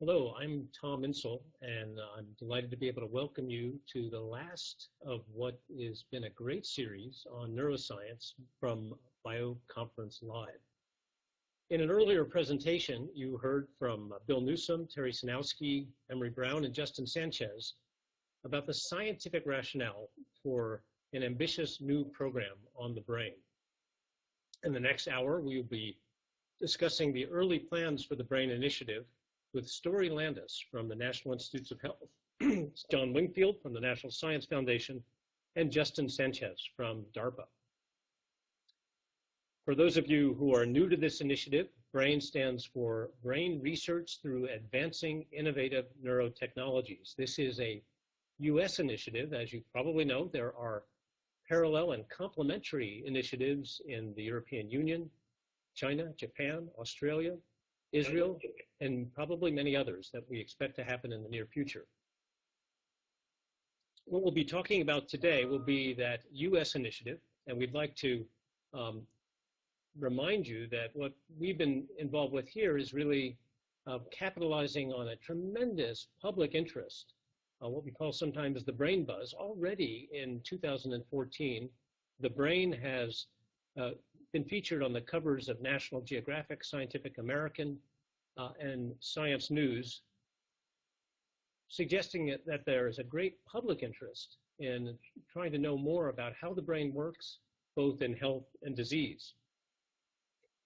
Hello, I'm Tom Insel, and I'm delighted to be able to welcome you to the last of what has been a great series on neuroscience from BioConference Live. In an earlier presentation, you heard from Bill Newsom, Terry Sanowski, Emery Brown, and Justin Sanchez about the scientific rationale for an ambitious new program on the brain. In the next hour, we will be discussing the early plans for the BRAIN Initiative with Storey Landis from the National Institutes of Health, John Wingfield from the National Science Foundation, and Justin Sanchez from DARPA. For those of you who are new to this initiative, BRAIN stands for Brain Research Through Advancing Innovative Neurotechnologies. This is a US initiative. As you probably know, there are parallel and complementary initiatives in the European Union, China, Japan, Australia, Israel, and probably many others that we expect to happen in the near future. What we'll be talking about today will be that US initiative, and we'd like to remind you that what we've been involved with here is really capitalizing on a tremendous public interest, what we call sometimes the brain buzz. Already in 2014, the brain has been featured on the covers of National Geographic, Scientific American, and Science News, suggesting that there is a great public interest in trying to know more about how the brain works, both in health and disease.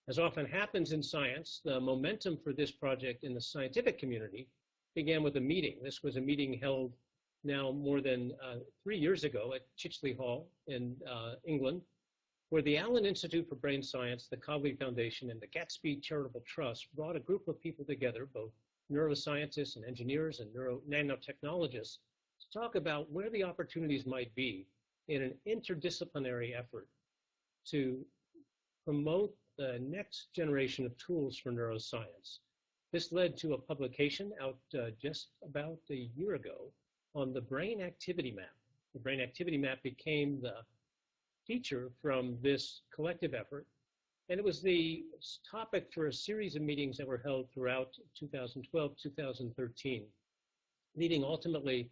As often happens in science, the momentum for this project in the scientific community began with a meeting. This was a meeting held now more than 3 years ago at Chicheley Hall in England, where the Allen Institute for Brain Science, the Cogley Foundation, and the Gatsby Charitable Trust brought a group of people together, both neuroscientists and engineers and nanotechnologists, to talk about where the opportunities might be in an interdisciplinary effort to promote the next generation of tools for neuroscience. This led to a publication out just about a year ago on the Brain Activity Map. The Brain Activity Map became the feature from this collective effort, and it was the topic for a series of meetings that were held throughout 2012, 2013, leading ultimately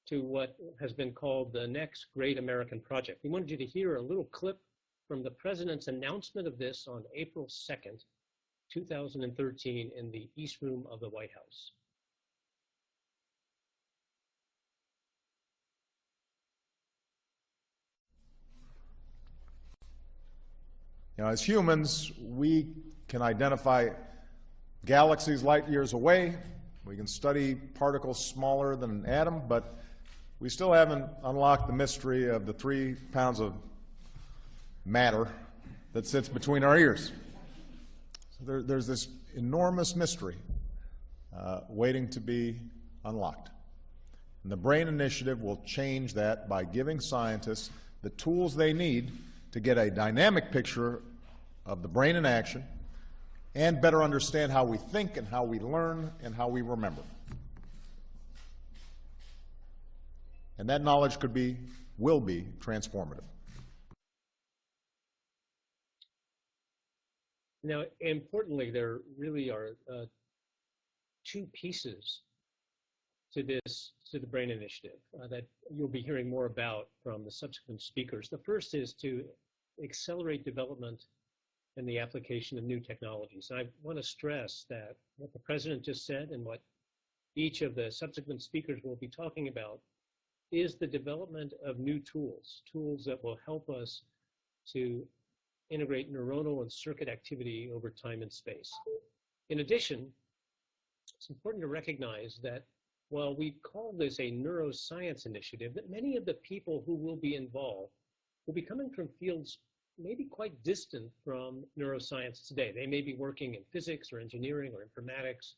to what has been called the Next Great American Project. We wanted you to hear a little clip from the president's announcement of this on April 2nd, 2013 in the East Room of the White House. You know, as humans, we can identify galaxies light years away. We can study particles smaller than an atom, but we still haven't unlocked the mystery of the 3 pounds of matter that sits between our ears. So there's this enormous mystery waiting to be unlocked. And the BRAIN Initiative will change that by giving scientists the tools they need to get a dynamic picture of the brain in action and better understand how we think and how we learn and how we remember. And that knowledge will be transformative. Now, importantly, there really are 2 pieces to the BRAIN Initiative that you'll be hearing more about from the subsequent speakers. The first is to accelerate development and the application of new technologies. And I want to stress that what the president just said and what each of the subsequent speakers will be talking about is the development of new tools that will help us to integrate neuronal and circuit activity over time and space. In addition, it's important to recognize that while we call this a neuroscience initiative, that many of the people who will be involved will be coming from fields maybe quite distant from neuroscience today. They may be working in physics or engineering or informatics,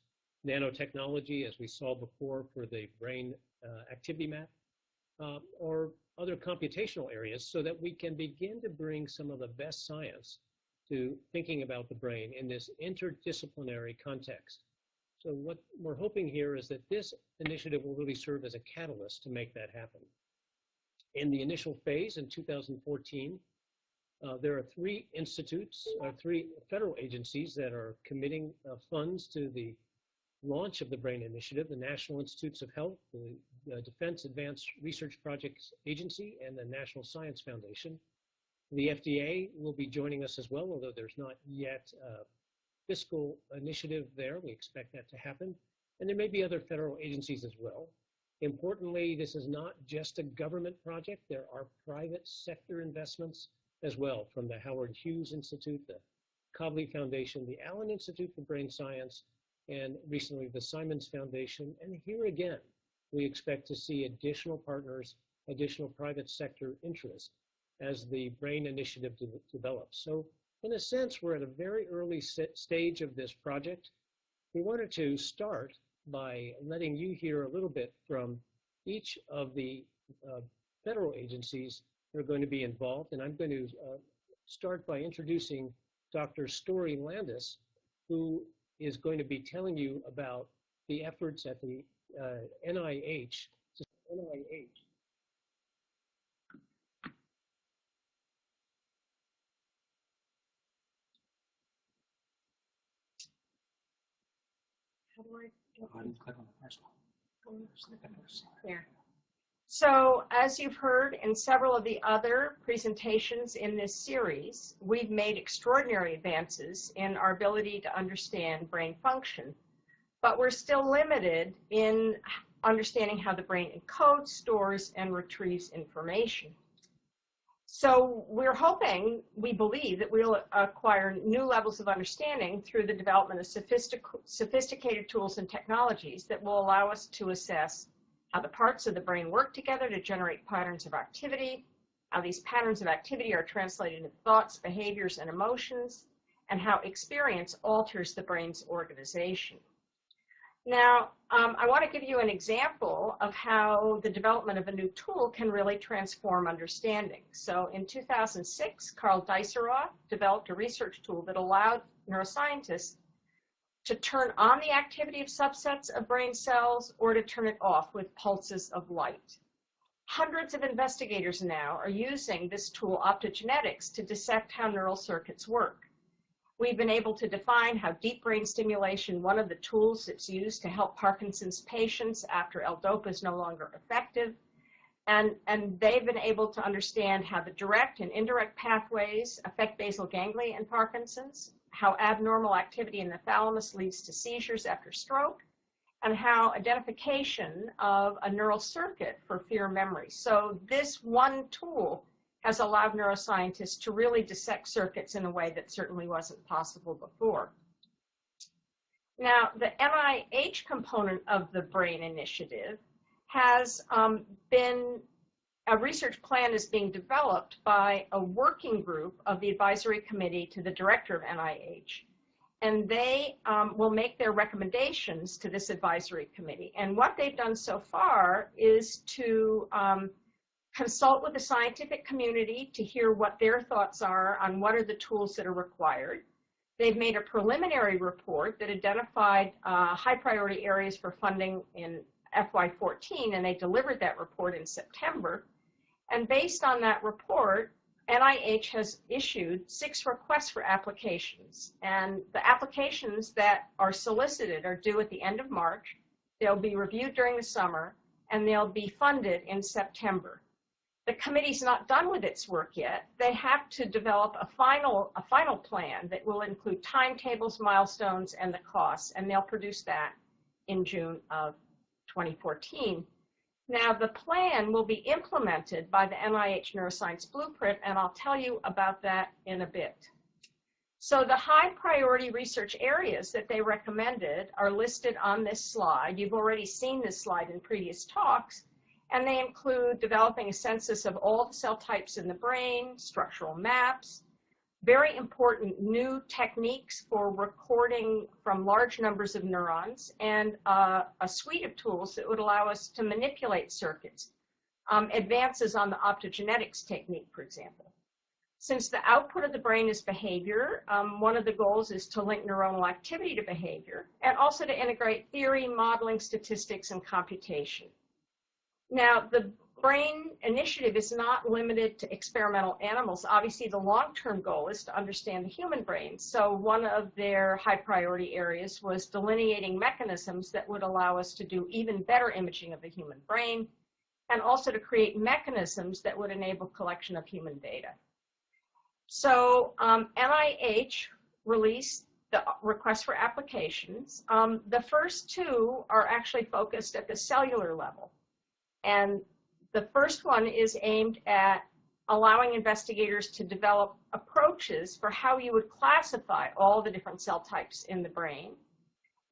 nanotechnology, as we saw before for the Brain Activity Map, or other computational areas, so that we can begin to bring some of the best science to thinking about the brain in this interdisciplinary context. So what we're hoping here is that this initiative will really serve as a catalyst to make that happen. In the initial phase in 2014, there are 3 institutes, or 3 federal agencies that are committing funds to the launch of the BRAIN Initiative, the National Institutes of Health, the Defense Advanced Research Projects Agency, and the National Science Foundation. The FDA will be joining us as well, although there's not yet a fiscal initiative there. We expect that to happen. And there may be other federal agencies as well. Importantly, this is not just a government project. There are private sector investments as well, from the Howard Hughes Institute, the Cobley Foundation, the Allen Institute for Brain Science, and recently the Simons Foundation. And here again, we expect to see additional partners, additional private sector interest as the BRAIN Initiative develops. So in a sense, we're at a very early stage of this project. We wanted to start by letting you hear a little bit from each of the federal agencies that are going to be involved. And I'm going to start by introducing Dr. Storey Landis, who is going to be telling you about the efforts at the NIH. How do I click on the first one? Yeah. So as you've heard in several of the other presentations in this series, we've made extraordinary advances in our ability to understand brain function, but we're still limited in understanding how the brain encodes, stores, and retrieves information. So we're hoping, we believe, that we'll acquire new levels of understanding through the development of sophisticated tools and technologies that will allow us to assess how the parts of the brain work together to generate patterns of activity, how these patterns of activity are translated into thoughts, behaviors, and emotions, and how experience alters the brain's organization. Now, I want to give you an example of how the development of a new tool can really transform understanding. So in 2006, Carl Diceroff developed a research tool that allowed neuroscientists to turn on the activity of subsets of brain cells or to turn it off with pulses of light. Hundreds of investigators now are using this tool, optogenetics, to dissect how neural circuits work. We've been able to define how deep brain stimulation, one of the tools that's used to help Parkinson's patients after L-DOPA is no longer effective, and they've been able to understand how the direct and indirect pathways affect basal ganglia in Parkinson's, how abnormal activity in the thalamus leads to seizures after stroke, and how identification of a neural circuit for fear memory. So this one tool has allowed neuroscientists to really dissect circuits in a way that certainly wasn't possible before. Now, the NIH component of the BRAIN Initiative has a research plan is being developed by a working group of the advisory committee to the director of NIH. And they will make their recommendations to this advisory committee. And what they've done so far is to consult with the scientific community to hear what their thoughts are on what are the tools that are required. They've made a preliminary report that identified high priority areas for funding in FY14, and they delivered that report in September. And based on that report, NIH has issued 6 requests for applications. And the applications that are solicited are due at the end of March. They'll be reviewed during the summer, and they'll be funded in September. The committee's not done with its work yet. They have to develop a final plan that will include timetables, milestones, and the costs, and they'll produce that in June of 2014. Now, the plan will be implemented by the NIH Neuroscience Blueprint, and I'll tell you about that in a bit. So the high priority research areas that they recommended are listed on this slide. You've already seen this slide in previous talks. And they include developing a census of all the cell types in the brain, structural maps, very important new techniques for recording from large numbers of neurons, and a suite of tools that would allow us to manipulate circuits, advances on the optogenetics technique, for example. Since the output of the brain is behavior, one of the goals is to link neuronal activity to behavior, and also to integrate theory, modeling, statistics, and computation. Now, BRAIN Initiative is not limited to experimental animals. Obviously, the long-term goal is to understand the human brain. So one of their high priority areas was delineating mechanisms that would allow us to do even better imaging of the human brain, and also to create mechanisms that would enable collection of human data. So NIH released the request for applications. The first two are actually focused at the cellular level. And the first one is aimed at allowing investigators to develop approaches for how you would classify all the different cell types in the brain.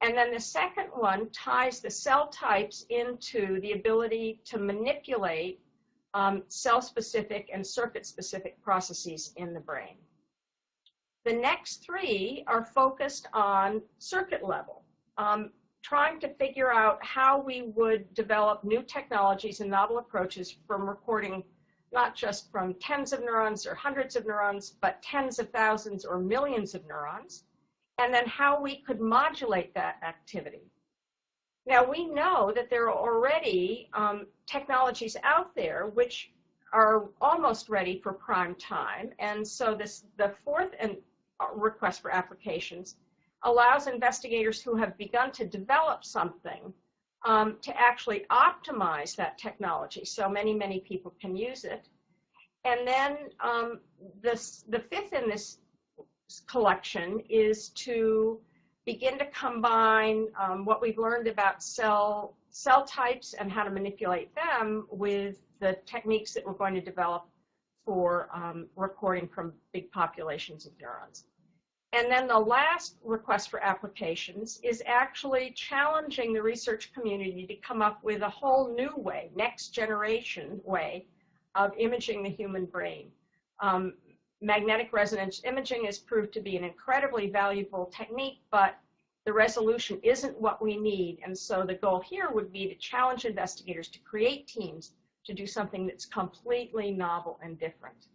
And then the second one ties the cell types into the ability to manipulate cell-specific and circuit-specific processes in the brain. The next three are focused on circuit level, trying to figure out how we would develop new technologies and novel approaches from recording not just from tens of neurons or hundreds of neurons, but tens of thousands or millions of neurons, and then how we could modulate that activity. Now, we know that there are already technologies out there which are almost ready for prime time, and so the fourth request for applications allows investigators who have begun to develop something to actually optimize that technology so many people can use it. And then the fifth in this collection is to begin to combine what we've learned about cell types and how to manipulate them with the techniques that we're going to develop for recording from big populations of neurons. And then the last request for applications is actually challenging the research community to come up with a whole new way, next generation way of imaging the human brain. Magnetic resonance imaging has proved to be an incredibly valuable technique, but the resolution isn't what we need. And so the goal here would be to challenge investigators to create teams to do something that's completely novel and different.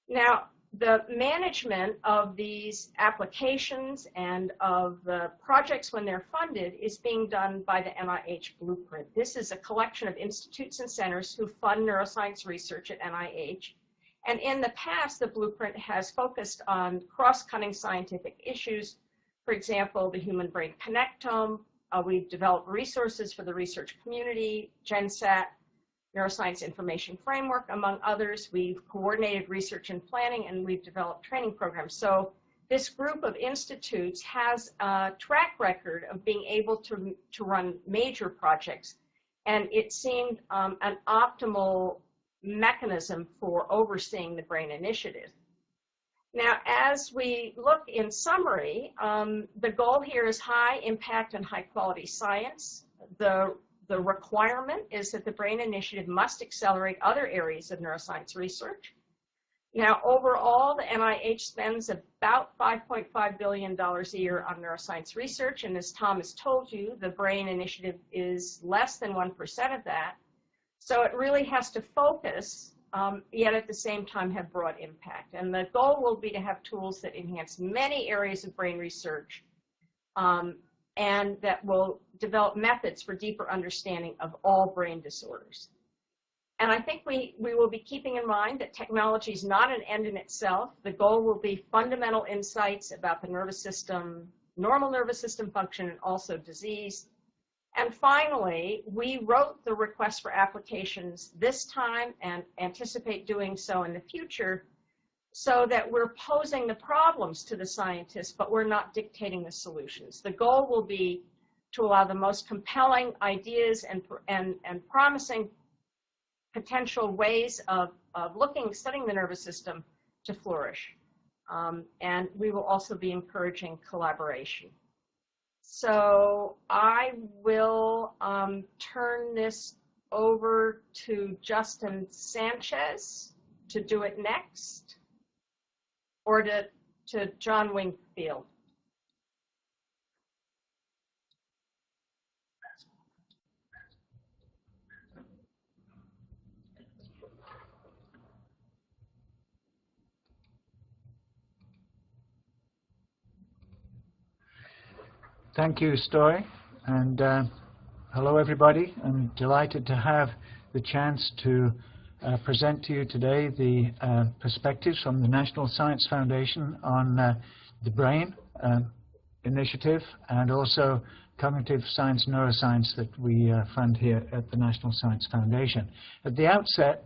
Now, the management of these applications and of the projects when they're funded is being done by the NIH Blueprint. This is a collection of institutes and centers who fund neuroscience research at NIH. And in the past, the Blueprint has focused on cross-cutting scientific issues. For example, the human brain connectome. We've developed resources for the research community, GenSat, Neuroscience Information Framework, among others. We've coordinated research and planning, and we've developed training programs. So this group of institutes has a track record of being able to run major projects, and it seemed an optimal mechanism for overseeing the BRAIN Initiative. Now, as we look in summary, the goal here is high impact and high quality science. The requirement is that the BRAIN Initiative must accelerate other areas of neuroscience research. Now, overall, the NIH spends about $5.5 billion a year on neuroscience research, and as Tom has told you, the BRAIN Initiative is less than 1% of that. So it really has to focus, yet at the same time have broad impact. And the goal will be to have tools that enhance many areas of brain research, and that will develop methods for deeper understanding of all brain disorders. And I think we will be keeping in mind that technology is not an end in itself. The goal will be fundamental insights about the nervous system, normal nervous system function, and also disease. And finally, we wrote the request for applications this time and anticipate doing so in the future, so that we're posing the problems to the scientists, but we're not dictating the solutions. The goal will be to allow the most compelling ideas and promising potential ways of studying the nervous system to flourish. And we will also be encouraging collaboration. So I will turn this over to Justin Sanchez to do it next, or to John Wingfield. Thank you, Storey, and hello everybody. I'm delighted to have the chance to present to you today the perspectives from the National Science Foundation on the BRAIN Initiative and also cognitive science, neuroscience that we fund here at the National Science Foundation. At the outset,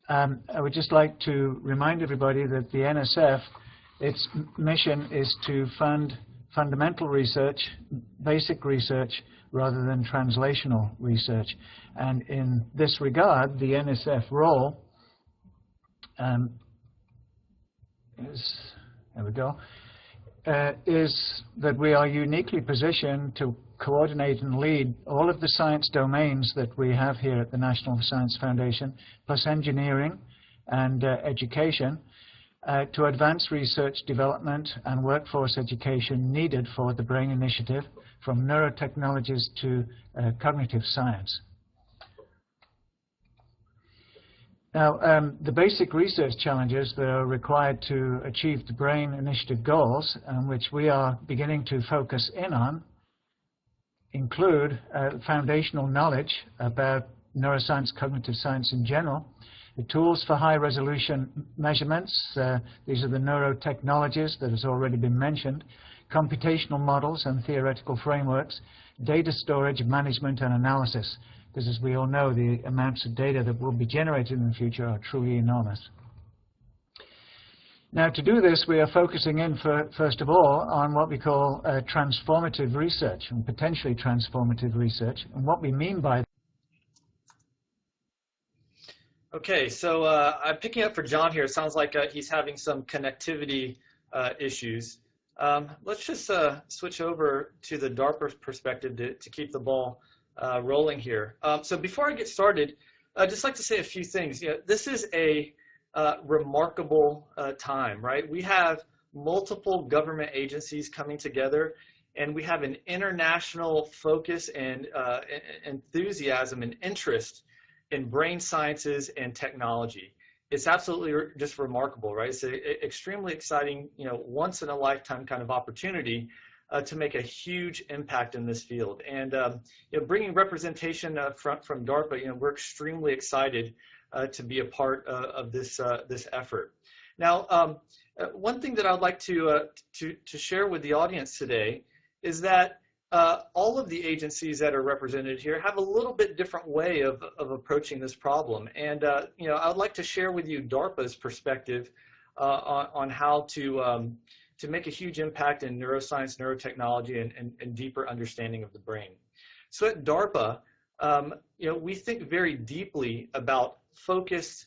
I would just like to remind everybody that the NSF, its mission is to fund fundamental research, basic research, rather than translational research. And in this regard, the NSF role is, there we go, is that we are uniquely positioned to coordinate and lead all of the science domains that we have here at the National Science Foundation, plus engineering and education, to advance research development and workforce education needed for the BRAIN Initiative, from neurotechnologies to cognitive science. Now, the basic research challenges that are required to achieve the BRAIN Initiative goals, which we are beginning to focus in on, include foundational knowledge about neuroscience, cognitive science in general, the tools for high-resolution measurements, these are the neurotechnologies that has already been mentioned, computational models and theoretical frameworks, data storage, management, and analysis. Because as we all know, the amounts of data that will be generated in the future are truly enormous. Now, to do this, we are focusing in, first of all, on what we call transformative research, and potentially transformative research. And what we mean by that. Okay, so I'm picking up for John here. It sounds like he's having some connectivity issues. Let's just switch over to the DARPA perspective to keep the ball rolling here. So before I get started, I'd just like to say a few things. You know, this is a remarkable time, right? We have multiple government agencies coming together, and we have an international focus and enthusiasm and interest in brain sciences and technology. It's absolutely just remarkable, right? It's an extremely exciting, you know, once-in-a-lifetime kind of opportunity to make a huge impact in this field. And you know, bringing representation from DARPA, you know, we're extremely excited to be a part of this this effort. Now, one thing that I'd like to share with the audience today is that all of the agencies that are represented here have a little bit different way of approaching this problem. And you know, I'd like to share with you DARPA's perspective on how to make a huge impact in neuroscience, neurotechnology, and deeper understanding of the brain. So at DARPA, you know, we think very deeply about focused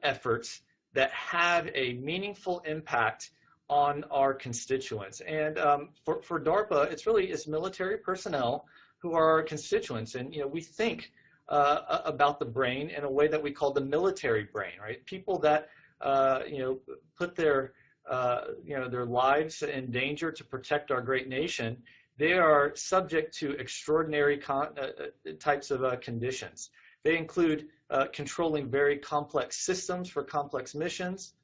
efforts that have a meaningful impact on our constituents. And for DARPA, it's military personnel who are our constituents. And you know, we think about the brain in a way that we call the military brain, right? People that you know, put their you know, their lives in danger to protect our great nation. They are subject to extraordinary types of conditions. They include controlling very complex systems for complex missions.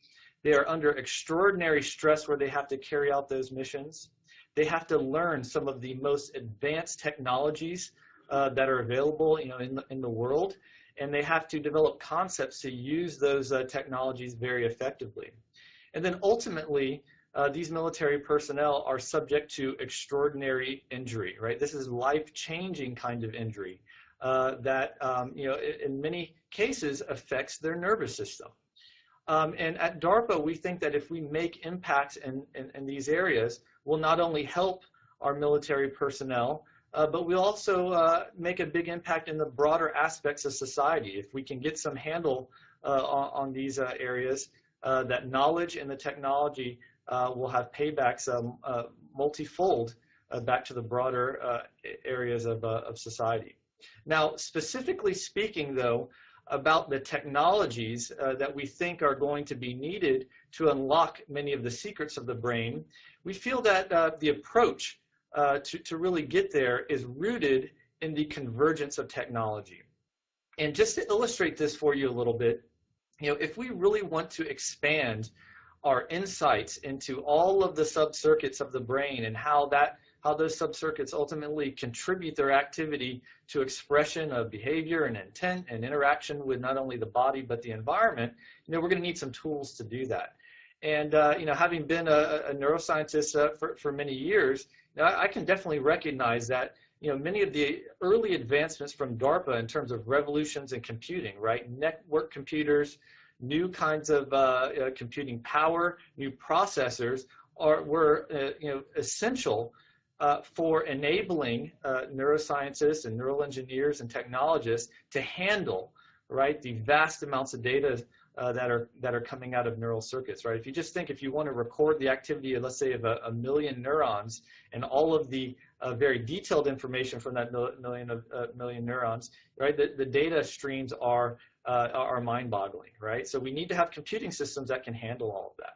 They are under extraordinary stress where they have to carry out those missions. They have to learn some of the most advanced technologies that are available, you know, in the world, and they have to develop concepts to use those technologies very effectively. And then ultimately, these military personnel are subject to extraordinary injury, right? This is life-changing kind of injury that, you know, in many cases affects their nervous system. And at DARPA, we think that if we make impacts in these areas, we'll not only help our military personnel, but we'll also make a big impact in the broader aspects of society. If we can get some handle on these areas, that knowledge and the technology will have paybacks multifold back to the broader areas of society. Now, specifically speaking, though, about the technologies that we think are going to be needed to unlock many of the secrets of the brain, we feel that the approach to really get there is rooted in the convergence of technology. And just to illustrate this for you a little bit, you know, if we really want to expand our insights into all of the subcircuits of the brain and how that how those subcircuits ultimately contribute their activity to expression of behavior and intent and interaction with not only the body but the environment, we're going to need some tools to do that. And having been a neuroscientist for many years, I can definitely recognize that many of the early advancements from DARPA in terms of revolutions in computing, right? Network computers, new kinds of computing power, new processors were essential for enabling neuroscientists and neural engineers and technologists to handle, right, the vast amounts of data that are coming out of neural circuits, right? If you just think, if you want to record the activity of, let's say, of a million neurons and all of the very detailed information from that million neurons, right? The data streams are mind-boggling, right? So we need to have computing systems that can handle all of that.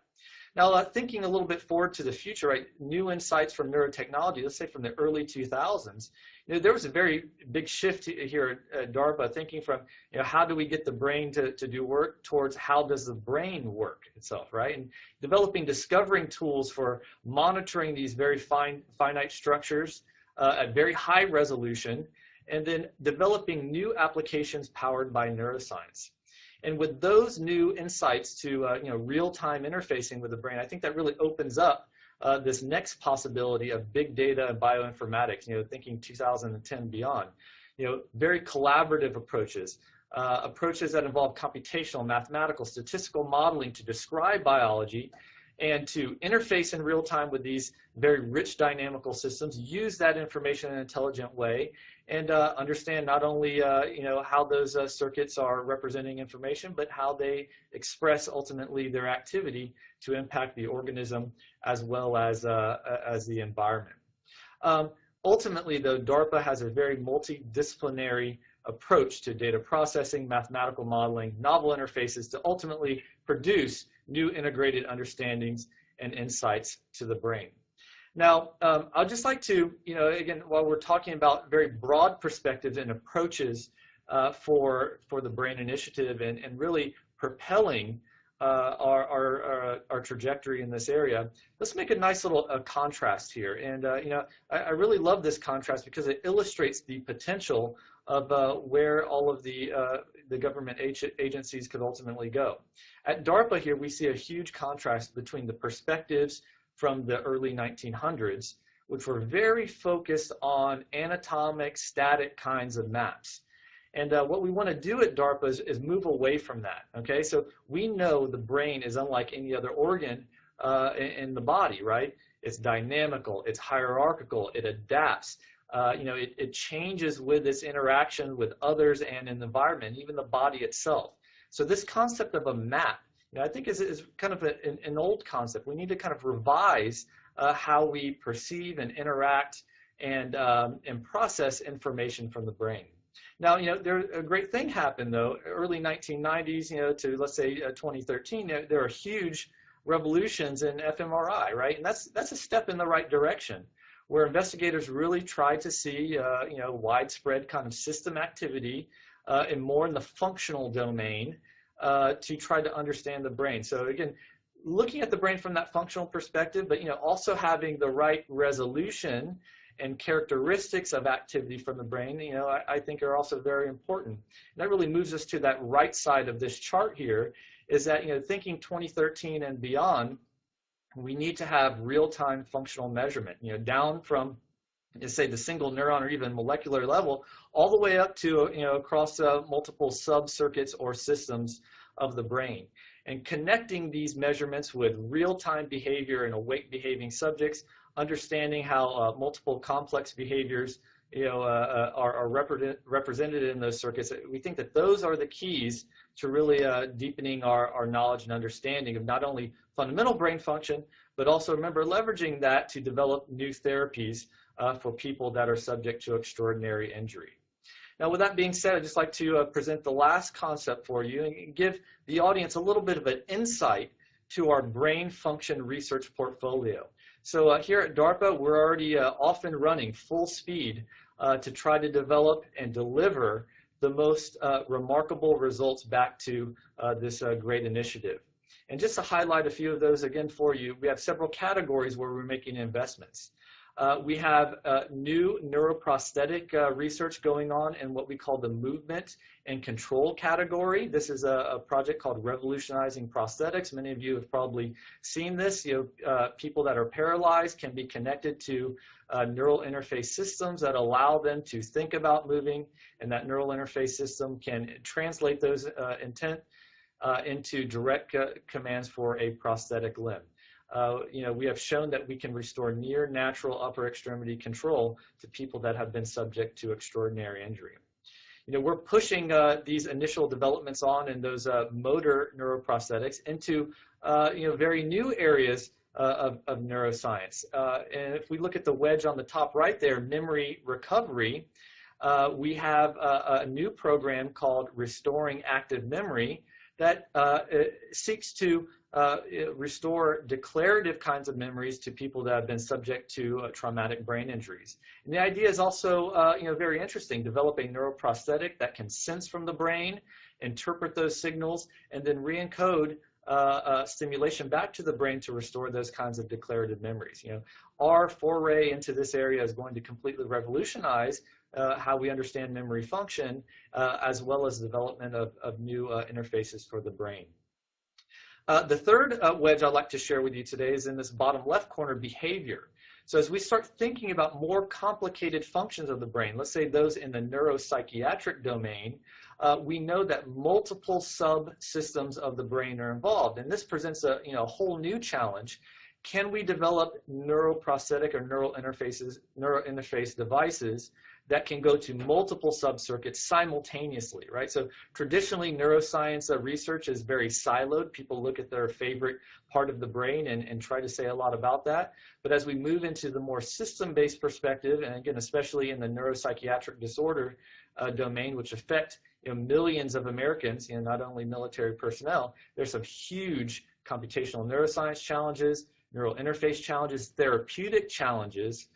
Now, thinking a little bit forward to the future, right? New insights from neurotechnology, let's say from the early 2000s, there was a very big shift here at DARPA, thinking from, how do we get the brain to do work towards how does the brain work itself, right? And discovering tools for monitoring these very finite structures at very high resolution, and then developing new applications powered by neuroscience. And with those new insights to real-time interfacing with the brain, I think that really opens up this next possibility of big data and bioinformatics, thinking 2010 beyond. Very collaborative approaches, approaches that involve computational, mathematical, statistical modeling to describe biology and to interface in real time with these very rich dynamical systems, use that information in an intelligent way, and understand not only how those circuits are representing information, but how they express ultimately their activity to impact the organism as well as the environment. Ultimately, though, DARPA has a very multidisciplinary approach to data processing, mathematical modeling, novel interfaces to ultimately produce new integrated understandings and insights to the brain. Now, I'd just like to, again, while we're talking about very broad perspectives and approaches for the BRAIN Initiative and really propelling our trajectory in this area, let's make a nice little contrast here. And, I really love this contrast because it illustrates the potential of where all of the government agencies could ultimately go. At DARPA here, we see a huge contrast between the perspectives from the early 1900s, which were very focused on anatomic, static kinds of maps. And what we want to do at DARPA is move away from that, okay? So we know the brain is unlike any other organ in the body, right? It's dynamical, it's hierarchical, it adapts. It changes with its interaction with others and in the environment, even the body itself. So this concept of a map, I think is kind of an old concept. We need to kind of revise how we perceive and interact and process information from the brain. Now, a great thing happened, though, early 1990s, to let's say 2013, there are huge revolutions in fMRI, right? And that's a step in the right direction, where investigators really try to see, widespread kind of system activity and more in the functional domain to try to understand the brain. So again, looking at the brain from that functional perspective, but also having the right resolution and characteristics of activity from the brain, I think are also very important. And that really moves us to that right side of this chart here, is that, thinking 2013 and beyond, we need to have real-time functional measurement, down from, say, the single neuron or even molecular level, all the way up to, across multiple sub-circuits or systems of the brain. And connecting these measurements with real-time behavior in awake-behaving subjects, understanding how multiple complex behaviors, are represented in those circuits. We think that those are the keys to really deepening our knowledge and understanding of not only fundamental brain function, but also, remember, leveraging that to develop new therapies for people that are subject to extraordinary injury. Now, with that being said, I'd just like to present the last concept for you and give the audience a little bit of an insight to our brain function research portfolio. So here at DARPA, we're already off and running full speed to try to develop and deliver the most remarkable results back to this great initiative. And just to highlight a few of those again for you, we have several categories where we're making investments. We have new neuroprosthetic research going on in what we call the movement and control category. This is a project called Revolutionizing Prosthetics. Many of you have probably seen this. People that are paralyzed can be connected to neural interface systems that allow them to think about moving, and that neural interface system can translate those intent into direct commands for a prosthetic limb. We have shown that we can restore near natural upper extremity control to people that have been subject to extraordinary injury. We're pushing these initial developments on in those motor neuroprosthetics into very new areas of neuroscience. And if we look at the wedge on the top right there, memory recovery, we have a new program called Restoring Active Memory that seeks to restore declarative kinds of memories to people that have been subject to traumatic brain injuries. And the idea is also very interesting, develop a neuroprosthetic that can sense from the brain, interpret those signals, and then re-encode stimulation back to the brain to restore those kinds of declarative memories. Our foray into this area is going to completely revolutionize how we understand memory function, as well as development of new interfaces for the brain. The third wedge I'd like to share with you today is in this bottom left corner, behavior. So as we start thinking about more complicated functions of the brain, let's say those in the neuropsychiatric domain, we know that multiple subsystems of the brain are involved, and this presents a whole new challenge. Can we develop neuroprosthetic or neural interface devices that can go to multiple subcircuits simultaneously, right? So traditionally, neuroscience research is very siloed. People look at their favorite part of the brain and try to say a lot about that. But as we move into the more system-based perspective, and again, especially in the neuropsychiatric disorder domain, which affect millions of Americans, not only military personnel, there's some huge computational neuroscience challenges, neural interface challenges, therapeutic challenges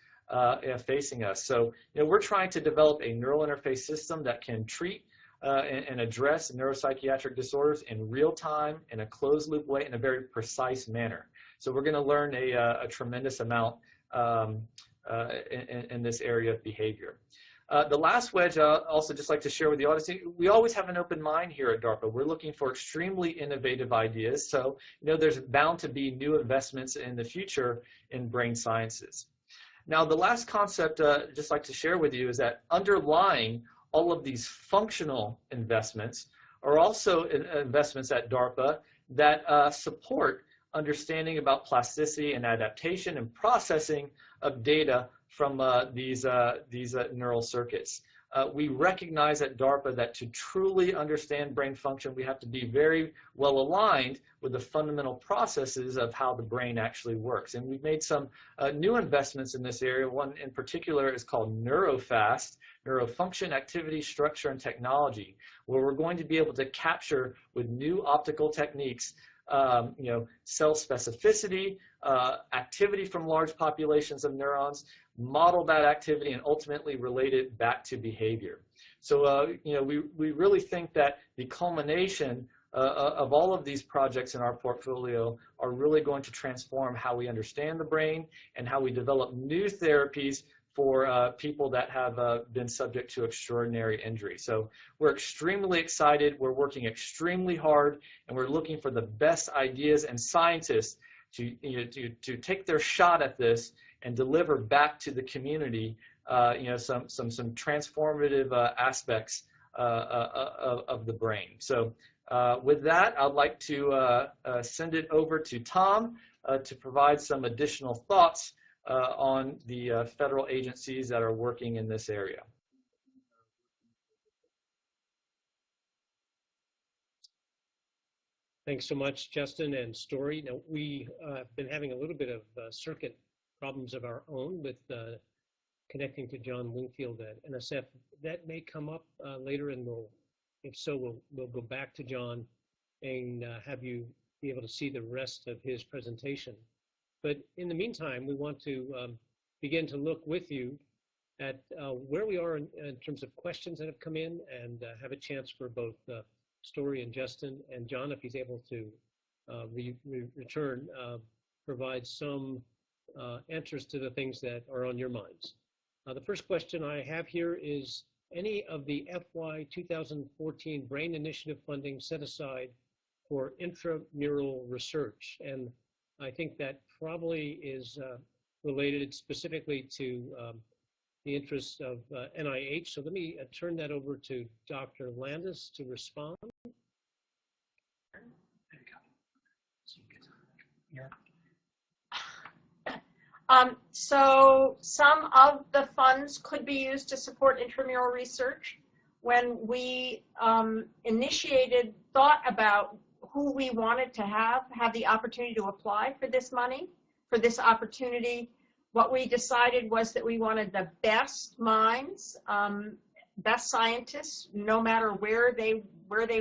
facing us. So, we're trying to develop a neural interface system that can treat and address neuropsychiatric disorders in real time, in a closed loop way, in a very precise manner. So we're going to learn a tremendous amount in this area of behavior. The last wedge I'll also just like to share with the audience, we always have an open mind here at DARPA. We're looking for extremely innovative ideas. So, there's bound to be new investments in the future in brain sciences. Now, the last concept I'd just like to share with you is that underlying all of these functional investments are also investments at DARPA that support understanding about plasticity and adaptation and processing of data from these neural circuits. We recognize at DARPA that to truly understand brain function, we have to be very well aligned with the fundamental processes of how the brain actually works. And we've made some new investments in this area. One in particular is called NeuroFast, Neurofunction, Activity, Structure, and Technology, where we're going to be able to capture with new optical techniques cell specificity, activity from large populations of neurons, model that activity, and ultimately relate it back to behavior. So, we really think that the culmination of all of these projects in our portfolio are really going to transform how we understand the brain and how we develop new therapies for people that have been subject to extraordinary injury. So we're extremely excited, we're working extremely hard, and we're looking for the best ideas and scientists to take their shot at this and deliver back to the community some transformative aspects of the brain. So with that, I'd like to send it over to Tom to provide some additional thoughts on the federal agencies that are working in this area. Thanks so much, Justin and Storey. Now, we have been having a little bit of circuit problems of our own with connecting to John Wingfield at NSF. That may come up later, and if so, we'll go back to John and have you be able to see the rest of his presentation. But in the meantime, we want to begin to look with you at where we are in terms of questions that have come in, and have a chance for both Storey and Justin, and John, if he's able to return, provide some answers to the things that are on your minds. The first question I have here is, any of the FY 2014 BRAIN Initiative funding set aside for intramural research? And I think that probably is related specifically to the interests of NIH. So let me turn that over to Dr. Landis to respond. So some of the funds could be used to support intramural research. When we thought about who we wanted to have the opportunity to apply for this money, for this opportunity, what we decided was that we wanted the best minds, best scientists, no matter where they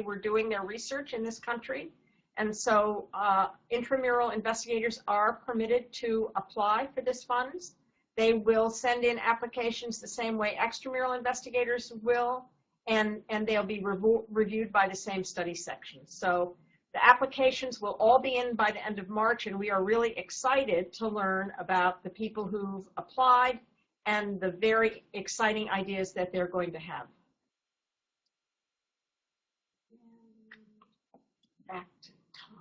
were doing their research in this country. And so intramural investigators are permitted to apply for this funds. They will send in applications the same way extramural investigators will, and they'll be reviewed by the same study section. So the applications will all be in by the end of March, and we are really excited to learn about the people who've applied and the very exciting ideas that they're going to have. Back to Tom.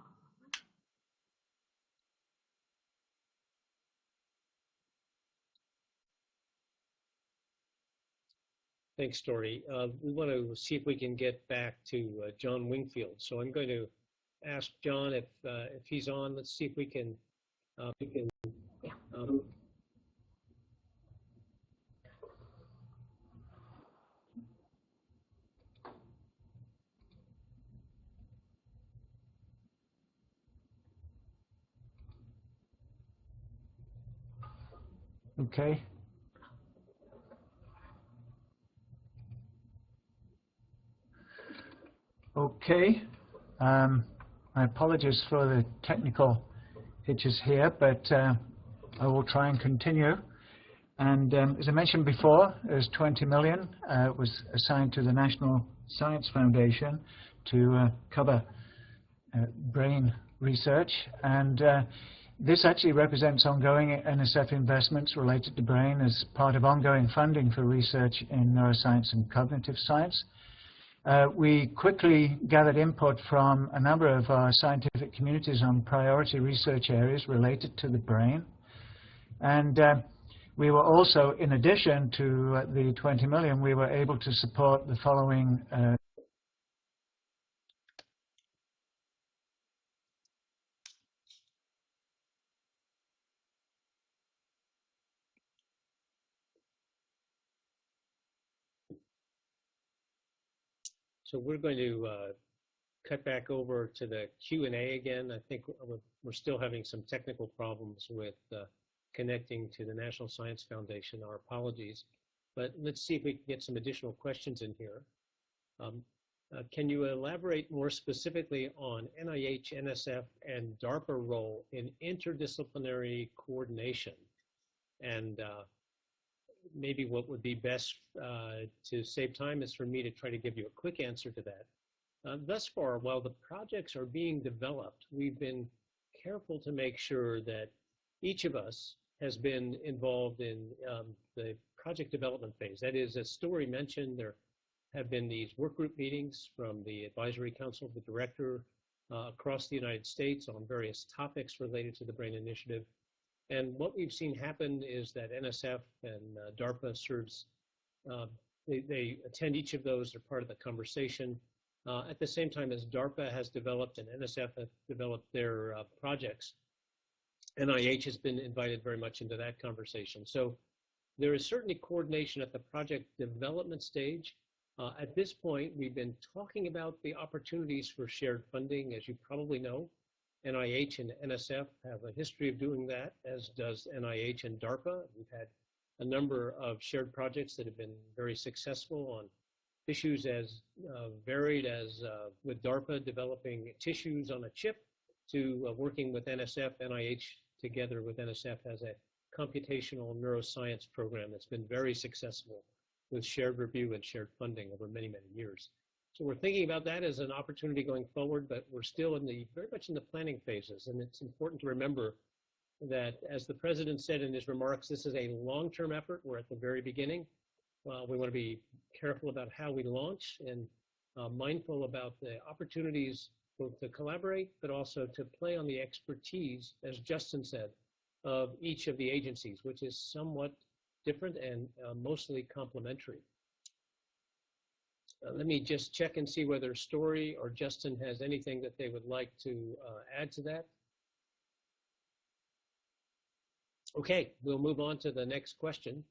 Thanks, Storey. We want to see if we can get back to John Wingfield. So I'm going to ask John if he's on. Let's see if we can. Okay. Okay. My apologies for the technical hitches here, but I will try and continue. And as I mentioned before, there's 20 million was assigned to the National Science Foundation to cover brain research. And this actually represents ongoing NSF investments related to brain as part of ongoing funding for research in neuroscience and cognitive science. We quickly gathered input from a number of our scientific communities on priority research areas related to the brain. And we were also, in addition to the 20 million, we were able to support the following So we're going to cut back over to the Q&A again. I think we're still having some technical problems with connecting to the National Science Foundation. Our apologies. But let's see if we can get some additional questions in here. Can you elaborate more specifically on NIH, NSF, and DARPA role in interdisciplinary coordination? And maybe what would be best to save time is for me to try to give you a quick answer to that. Thus far, while the projects are being developed, we've been careful to make sure that each of us has been involved in the project development phase. That is, as Storey mentioned, there have been these work group meetings from the Advisory Council of the Director across the United States on various topics related to the BRAIN Initiative. And what we've seen happen is that NSF and DARPA serves, they attend each of those, they're part of the conversation. At the same time as DARPA has developed and NSF have developed their projects, NIH has been invited very much into that conversation. So there is certainly coordination at the project development stage. At this point, we've been talking about the opportunities for shared funding. As you probably know, NIH and NSF have a history of doing that, as does NIH and DARPA. We've had a number of shared projects that have been very successful on issues as varied as with DARPA developing tissues on a chip to working with NSF. NIH together with NSF has a computational neuroscience program that's been very successful with shared review and shared funding over many, many years. So we're thinking about that as an opportunity going forward, but we're still in very much in the planning phases. And it's important to remember that, as the president said in his remarks, this is a long-term effort. We're at the very beginning. We want to be careful about how we launch and mindful about the opportunities both to collaborate, but also to play on the expertise, as Justin said, of each of the agencies, which is somewhat different and mostly complementary. Let me just check and see whether Storey or Justin has anything that they would like to add to that. Okay, we'll move on to the next question.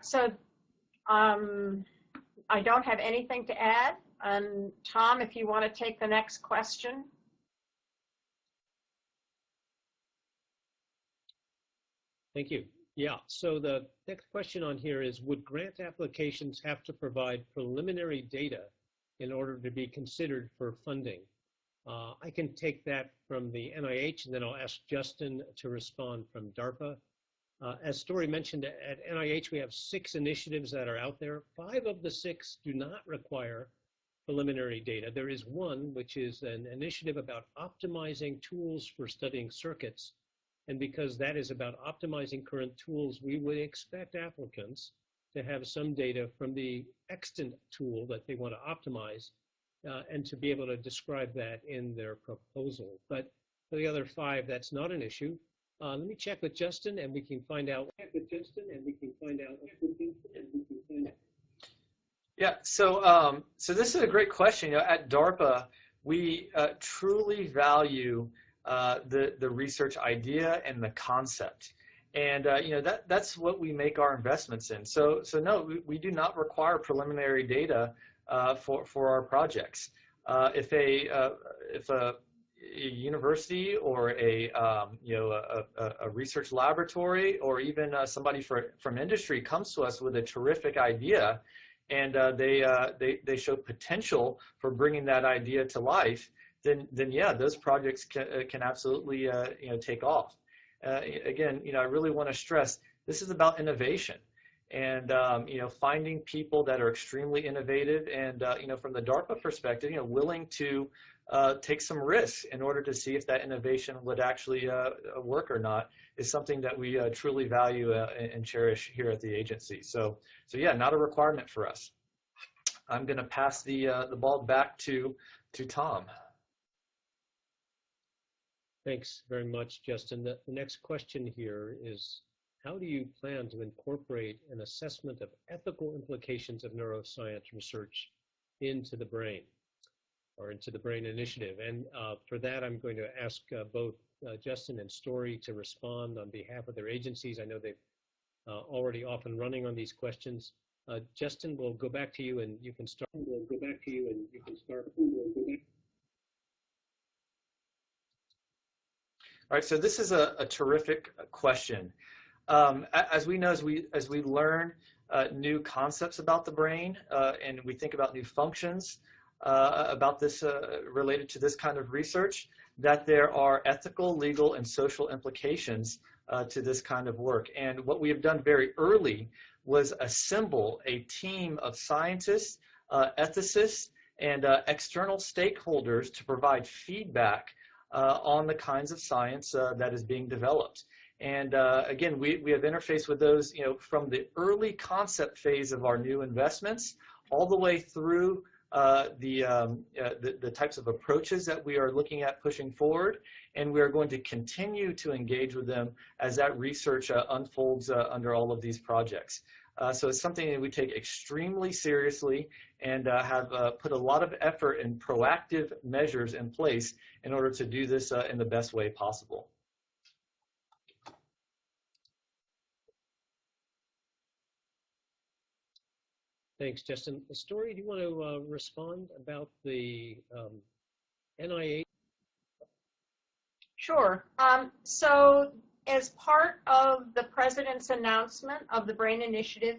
So I don't have anything to add. And Tom, if you want to take the next question. Thank you. Yeah, so the next question on here is, would grant applications have to provide preliminary data in order to be considered for funding? I can take that from the NIH, and then I'll ask Justin to respond from DARPA. As Storey mentioned, at NIH, we have 6 initiatives that are out there. 5 of the 6 do not require preliminary data. There is one, which is an initiative about optimizing tools for studying circuits. And because that is about optimizing current tools, we would expect applicants to have some data from the extant tool that they want to optimize and to be able to describe that in their proposal. But for the other 5, that's not an issue. Let me check with Justin and we can find out. Yeah, so this is a great question. You know, at DARPA, we truly value the research idea and the concept. And you know, that's what we make our investments in. So no, we do not require preliminary data for our projects. If a university or a research laboratory or even somebody from industry comes to us with a terrific idea, and they show potential for bringing that idea to life, then yeah, those projects can absolutely take off. Again, I really want to stress this is about innovation, and finding people that are extremely innovative and from the DARPA perspective, willing to take some risks in order to see if that innovation would actually work or not is something that we truly value and cherish here at the agency. So yeah, not a requirement for us. I'm going to pass the ball back to Tom. Thanks very much, Justin. The next question here is, how do you plan to incorporate an assessment of ethical implications of neuroscience research into the brain, or into the BRAIN Initiative? And for that, I'm going to ask both Justin and Storey to respond on behalf of their agencies. I know they've already off and running on these questions. Justin, we'll go back to you and you can start. All right, so this is a terrific question. As we know, as we learn new concepts about the brain and we think about new functions about this related to this kind of research, that there are ethical, legal, and social implications to this kind of work. And what we have done very early was assemble a team of scientists, ethicists, and external stakeholders to provide feedback on the kinds of science that is being developed. And again, we have interfaced with those, from the early concept phase of our new investments all the way through the types of approaches that we are looking at pushing forward, and we are going to continue to engage with them as that research unfolds under all of these projects. So it's something that we take extremely seriously and have put a lot of effort and proactive measures in place in order to do this in the best way possible. Thanks, Justin. Storey, do you want to respond about the NIH? Sure. So as part of the president's announcement of the BRAIN Initiative,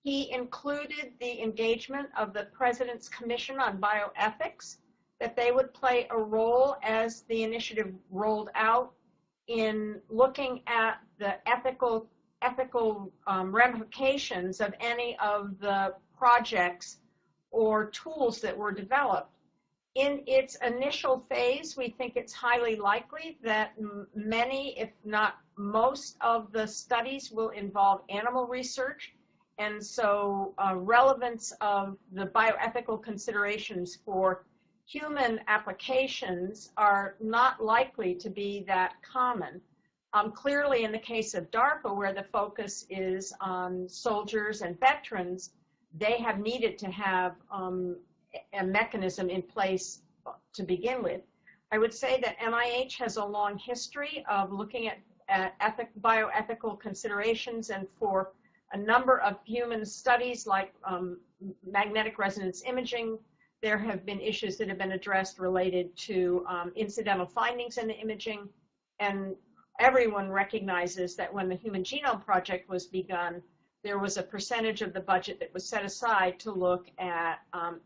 he included the engagement of the President's Commission on Bioethics, that they would play a role as the initiative rolled out in looking at the ethical ramifications of any of the projects or tools that were developed. In its initial phase, we think it's highly likely that many, if not most, of the studies will involve animal research. And so relevance of the bioethical considerations for human applications are not likely to be that common. Clearly, in the case of DARPA, where the focus is on soldiers and veterans, they have needed to have a mechanism in place to begin with. I would say that NIH has a long history of looking at bioethical considerations, and for a number of human studies like magnetic resonance imaging, there have been issues that have been addressed related to incidental findings in the imaging, and everyone recognizes that when the Human Genome Project was begun, there was a percentage of the budget that was set aside to look at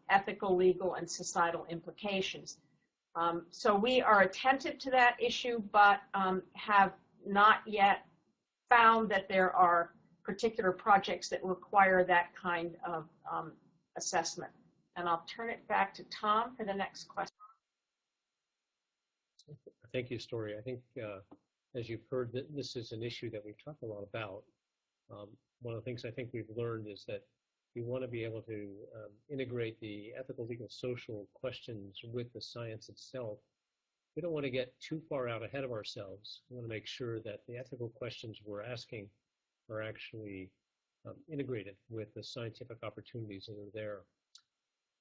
ethical, legal, and societal implications. So we are attentive to that issue, but have not yet found that there are particular projects that require that kind of assessment. And I'll turn it back to Tom for the next question. Thank you, Storey. I think, as you've heard, that this is an issue that we've talked a lot about. One of the things I think we've learned is that we want to be able to integrate the ethical, legal, social questions with the science itself. We don't want to get too far out ahead of ourselves. We want to make sure that the ethical questions we're asking are actually integrated with the scientific opportunities that are there.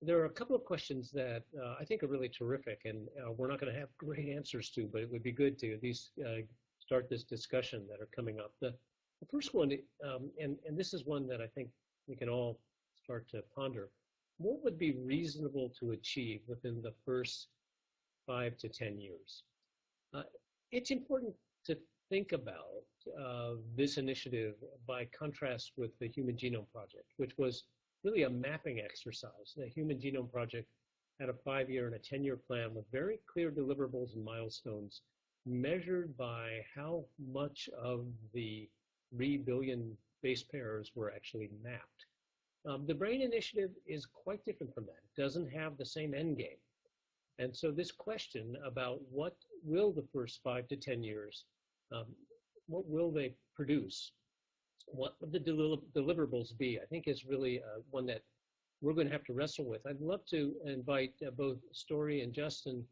There are a couple of questions that I think are really terrific, and we're not going to have great answers to, but it would be good to at least start this discussion that are coming up. The first one, and this is one that I think we can all start to ponder, what would be reasonable to achieve within the first 5 to 10 years? It's important to think about this initiative by contrast with the Human Genome Project, which was really a mapping exercise. The Human Genome Project had a 5-year and a 10-year plan with very clear deliverables and milestones measured by how much of the 3 billion base pairs were actually mapped. The BRAIN Initiative is quite different from that. It doesn't have the same end game. And so this question about what will the first 5 to 10 years, what will they produce? What would the deliverables be? I think is really one that we're going to have to wrestle with. I'd love to invite both Storey and Justin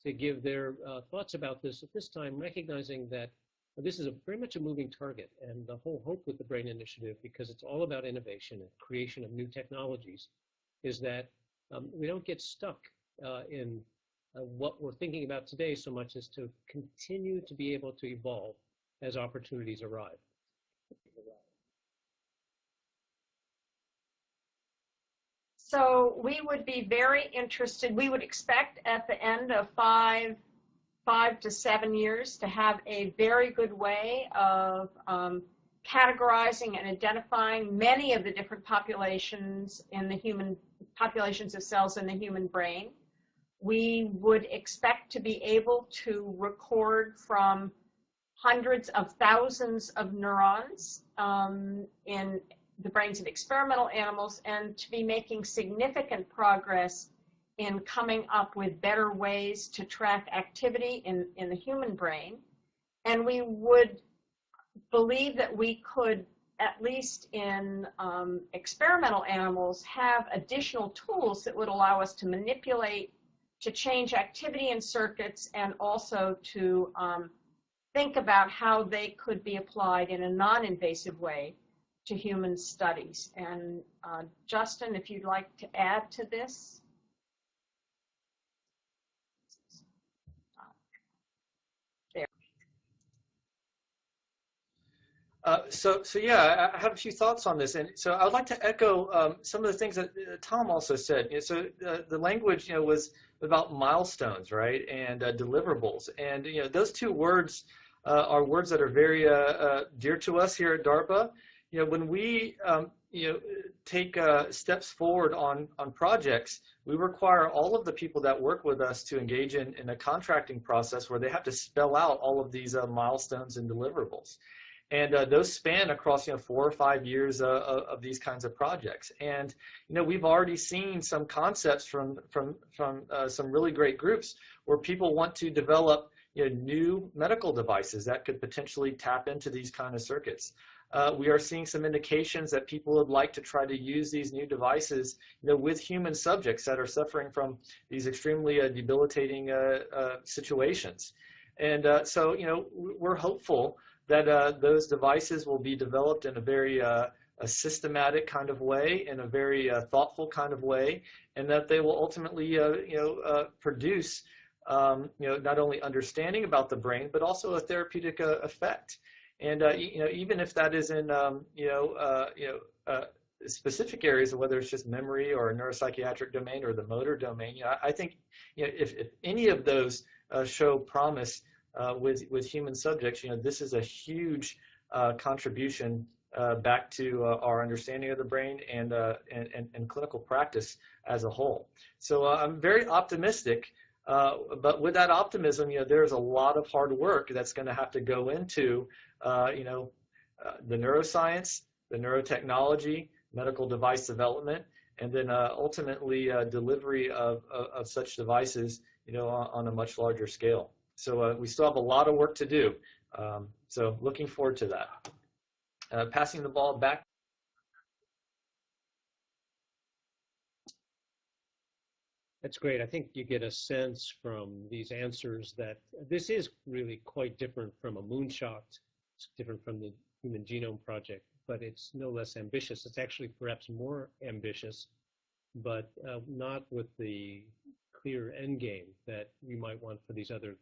to give their thoughts about this at this time, recognizing that this is very much a moving target, and the whole hope with the BRAIN Initiative, because it's all about innovation and creation of new technologies, is that we don't get stuck in what we're thinking about today so much as to continue to be able to evolve as opportunities arrive. So we would be very interested, we would expect at the end of 5 to 7 years to have a very good way of categorizing and identifying many of the different populations in the populations of cells in the human brain. We would expect to be able to record from hundreds of thousands of neurons in the brains of experimental animals, and to be making significant progress in coming up with better ways to track activity in the human brain. And we would believe that we could, at least in experimental animals, have additional tools that would allow us to manipulate, to change activity in circuits, and also to think about how they could be applied in a non-invasive way to human studies. And Justin, if you'd like to add to this. So yeah, I have a few thoughts on this, and so I would like to echo some of the things that Tom also said. So the language, was about milestones, right, and deliverables, and those two words are words that are very dear to us here at DARPA. When we take steps forward on projects, we require all of the people that work with us to engage in a contracting process where they have to spell out all of these milestones and deliverables. And those span across 4 or 5 years of these kinds of projects. And we've already seen some concepts from some really great groups where people want to develop new medical devices that could potentially tap into these kind of circuits. We are seeing some indications that people would like to try to use these new devices with human subjects that are suffering from these extremely debilitating situations. And so we're hopeful that those devices will be developed in a very a systematic kind of way, in a very thoughtful kind of way, and that they will ultimately produce not only understanding about the brain, but also a therapeutic effect. And even if that is in specific areas, whether it's just memory or a neuropsychiatric domain or the motor domain, I think if any of those show promise with human subjects, this is a huge contribution back to our understanding of the brain and clinical practice as a whole. So I'm very optimistic. But with that optimism, there's a lot of hard work that's going to have to go into, the neuroscience, the neurotechnology, medical device development, and then ultimately delivery of such devices, on a much larger scale. So we still have a lot of work to do. So looking forward to that. Passing the ball back. That's great. I think you get a sense from these answers that this is really quite different from a moonshot. It's different from the Human Genome Project, but it's no less ambitious. It's actually perhaps more ambitious, but not with the clear end game that you might want for these other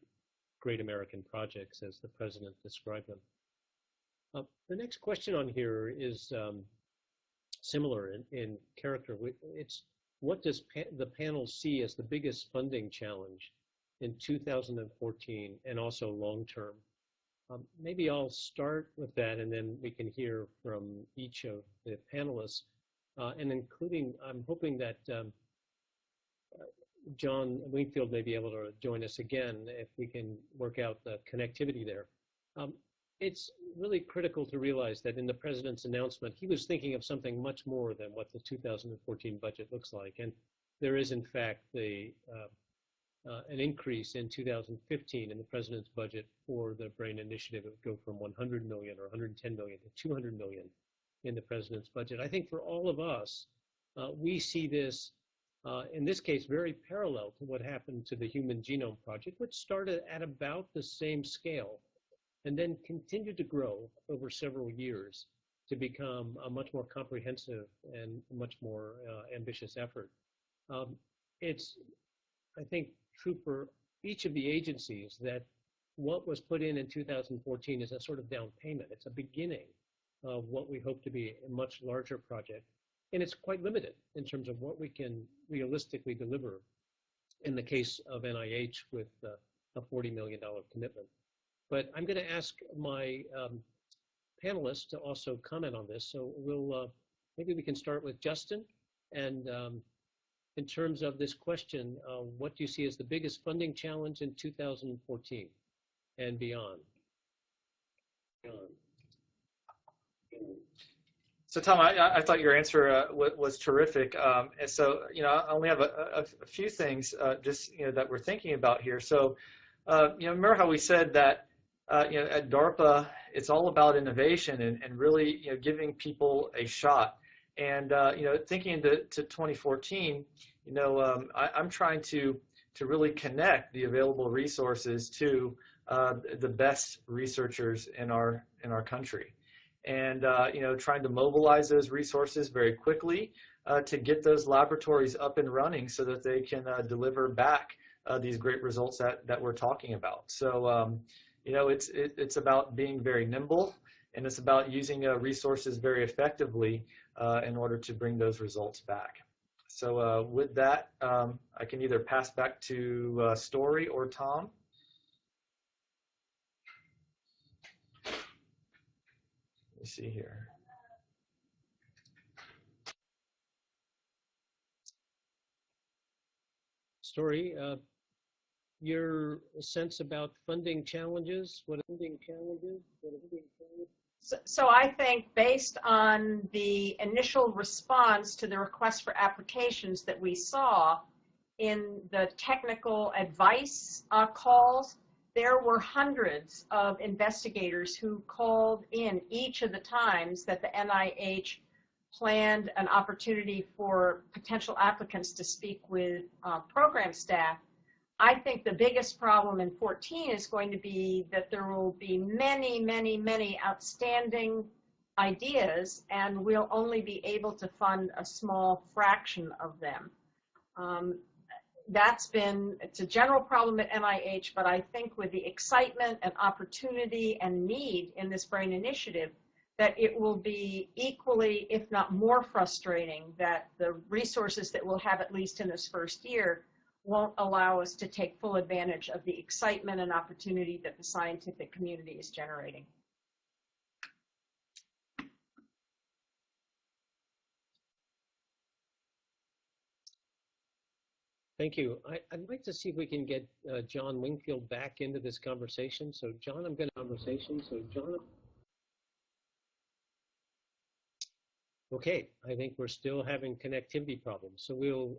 great American projects as the president described them. The next question on here is similar in character. It's what does the panel see as the biggest funding challenge in 2014 and also long term? Maybe I'll start with that, and then we can hear from each of the panelists, and including, I'm hoping that John Wingfield may be able to join us again if we can work out the connectivity there. It's really critical to realize that in the president's announcement, he was thinking of something much more than what the 2014 budget looks like. And there is, in fact, an increase in 2015 in the president's budget for the BRAIN Initiative. It would go from 100 million or 110 million to 200 million in the president's budget. I think for all of us, we see this, in this case, very parallel to what happened to the Human Genome Project, which started at about the same scale and then continued to grow over several years to become a much more comprehensive and much more ambitious effort. It's, I think, true for each of the agencies that what was put in 2014 is a sort of down payment. It's a beginning of what we hope to be a much larger project. And it's quite limited in terms of what we can realistically deliver in the case of NIH with a $40 million commitment. But I'm going to ask my panelists to also comment on this. So we'll maybe we can start with Justin. And in terms of this question, what do you see as the biggest funding challenge in 2014 and beyond? So Tom, I thought your answer was terrific. And so, I only have a few things just, that we're thinking about here. So, remember how we said that at DARPA, it's all about innovation and really, giving people a shot. And, thinking into 2014, I'm trying to really connect the available resources to the best researchers in our country. And, trying to mobilize those resources very quickly to get those laboratories up and running so that they can deliver back these great results that we're talking about. So, it's about being very nimble, and it's about using resources very effectively in order to bring those results back. So with that, I can either pass back to Storey or Tom. Let me see here. Storey, your sense about funding challenges? What are funding challenges? So I think based on the initial response to the request for applications that we saw in the technical advice calls, there were hundreds of investigators who called in each of the times that the NIH planned an opportunity for potential applicants to speak with program staff. I think the biggest problem in 14 is going to be that there will be many, many, many outstanding ideas, and we'll only be able to fund a small fraction of them. It's a general problem at NIH, but I think with the excitement and opportunity and need in this BRAIN initiative, that it will be equally, if not more frustrating, that the resources that we'll have, at least in this first year, won't allow us to take full advantage of the excitement and opportunity that the scientific community is generating. Thank you. I'd like to see if we can get John Wingfield back into this conversation. So John, Okay, I think we're still having connectivity problems. So we'll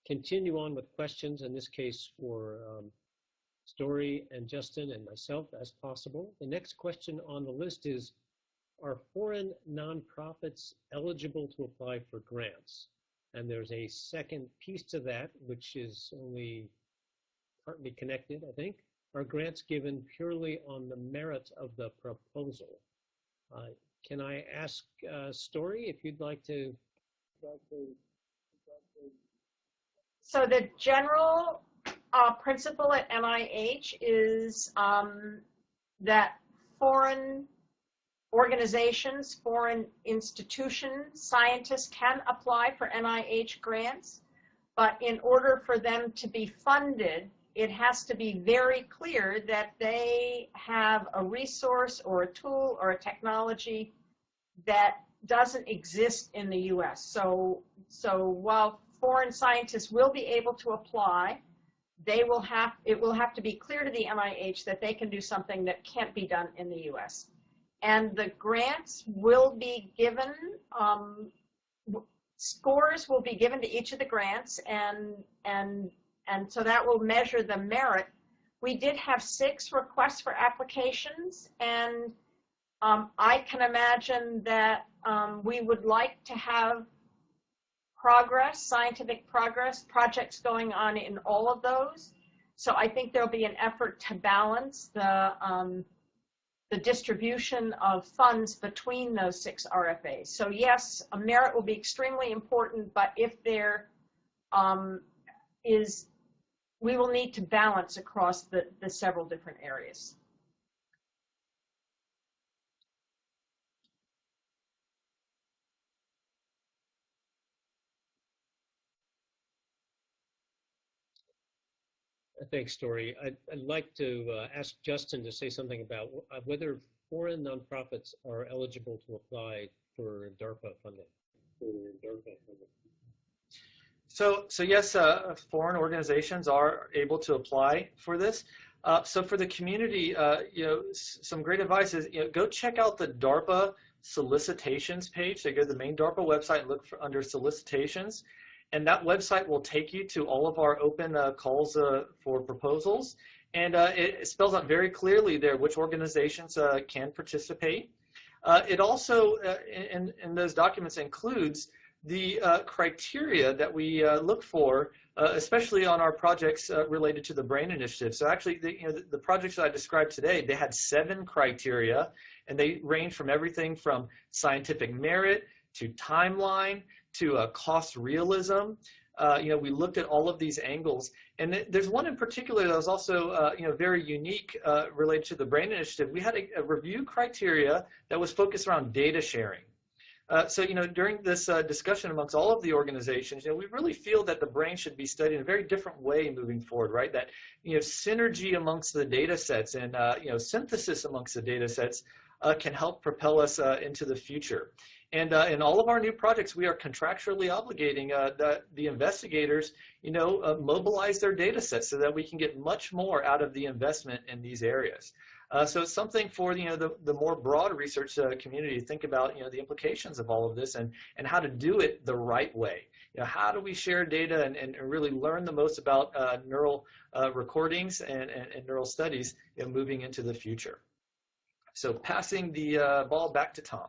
continue on with questions, in this case for Storey and Justin and myself as possible. The next question on the list is, are foreign nonprofits eligible to apply for grants? And there's a second piece to that, which is only partly connected, I think. Are grants given purely on the merit of the proposal? Can I ask Storey if you'd like to? So the general principle at NIH is that foreign organizations, foreign institutions, scientists can apply for NIH grants, but in order for them to be funded, it has to be very clear that they have a resource or a tool or a technology that doesn't exist in the US. So while foreign scientists will be able to apply, it will have to be clear to the NIH that they can do something that can't be done in the US. And the grants will be given, scores will be given to each of the grants, and so that will measure the merit. We did have 6 requests for applications, and I can imagine that we would like to have progress, scientific progress, projects going on in all of those. So I think there'll be an effort to balance the distribution of funds between those 6 RFAs. So yes, a merit will be extremely important, but if there we will need to balance across the several different areas. Thanks, Storey. I'd like to ask Justin to say something about whether foreign nonprofits are eligible to apply for DARPA funding. So yes, foreign organizations are able to apply for this. So for the community, some great advice is, go check out the DARPA solicitations page. So go to the main DARPA website and look under solicitations. And that website will take you to all of our open calls for proposals. And it spells out very clearly there which organizations can participate. It also, in those documents, includes the criteria that we look for, especially on our projects related to the BRAIN Initiative. So actually, the projects that I described today, they had 7 criteria, and they range from everything from scientific merit to timeline to cost realism. We looked at all of these angles, and there's one in particular that was also very unique related to the BRAIN Initiative. We had a review criteria that was focused around data sharing. So during this discussion amongst all of the organizations, we really feel that the brain should be studied in a very different way moving forward, right? That synergy amongst the data sets and synthesis amongst the data sets can help propel us into the future. And in all of our new projects, we are contractually obligating the investigators, mobilize their data sets so that we can get much more out of the investment in these areas. So it's something for the more broad research community to think about the implications of all of this and how to do it the right way. How do we share data and really learn the most about neural recordings and neural studies moving into the future. So passing the ball back to Tom.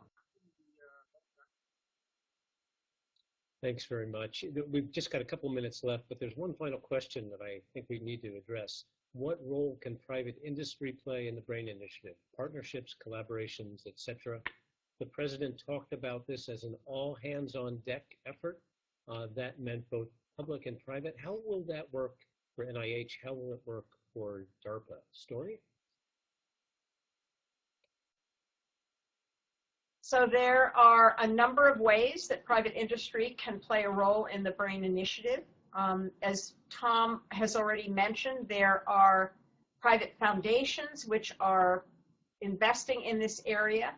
Thanks very much. We've just got a couple minutes left, but there's one final question that I think we need to address. What role can private industry play in the BRAIN Initiative? Partnerships, collaborations, etc. The president talked about this as an all-hands-on-deck effort. That meant both public and private. How will that work for NIH? How will it work for DARPA? Storey? So there are a number of ways that private industry can play a role in the BRAIN Initiative. As Tom has already mentioned, there are private foundations which are investing in this area.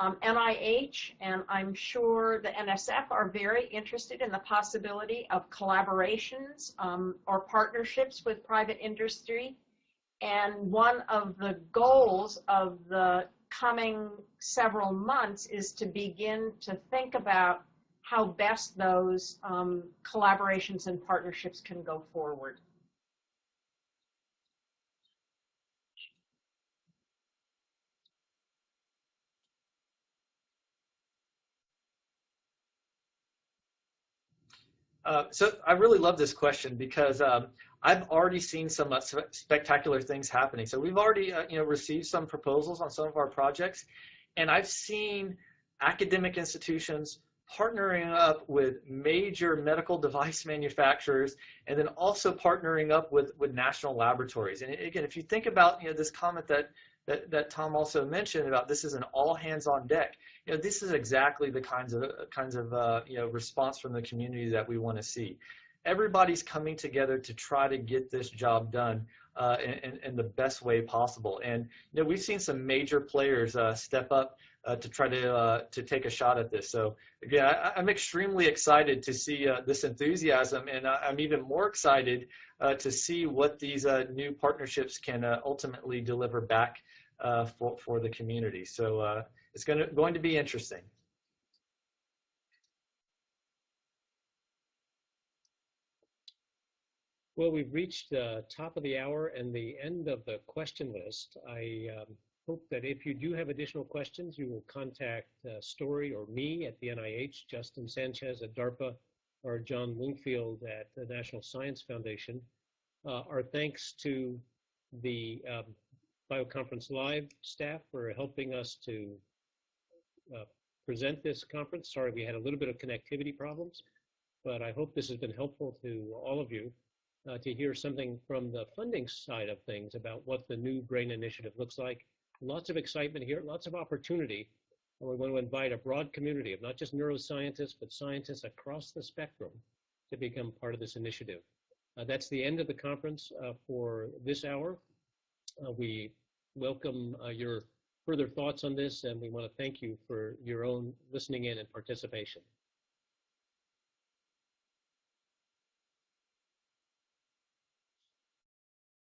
NIH and I'm sure the NSF are very interested in the possibility of collaborations or partnerships with private industry. And one of the goals of the coming several months is to begin to think about how best those collaborations and partnerships can go forward. So I really love this question because I've already seen some spectacular things happening. So we've already received some proposals on some of our projects, and I've seen academic institutions partnering up with major medical device manufacturers, and then also partnering up with national laboratories. And again, if you think about this comment that Tom also mentioned about this is an all hands on deck, this is exactly the kinds of response from the community that we want to see. Everybody's coming together to try to get this job done in the best way possible. And we've seen some major players step up to try to take a shot at this. So again, I'm extremely excited to see this enthusiasm, and I'm even more excited to see what these new partnerships can ultimately deliver back for the community. So it's going to be interesting. Well, we've reached the top of the hour and the end of the question list. I hope that if you do have additional questions, you will contact Storey or me at the NIH, Justin Sanchez at DARPA, or John Wingfield at the National Science Foundation. Our thanks to the BioConference Live staff for helping us to present this conference. Sorry, we had a little bit of connectivity problems, but I hope this has been helpful to all of you. To hear something from the funding side of things about what the new BRAIN Initiative looks like. Lots of excitement here, lots of opportunity. And we want to invite a broad community of not just neuroscientists, but scientists across the spectrum to become part of this initiative. That's the end of the conference for this hour. We welcome your further thoughts on this, and we want to thank you for your own listening in and participation.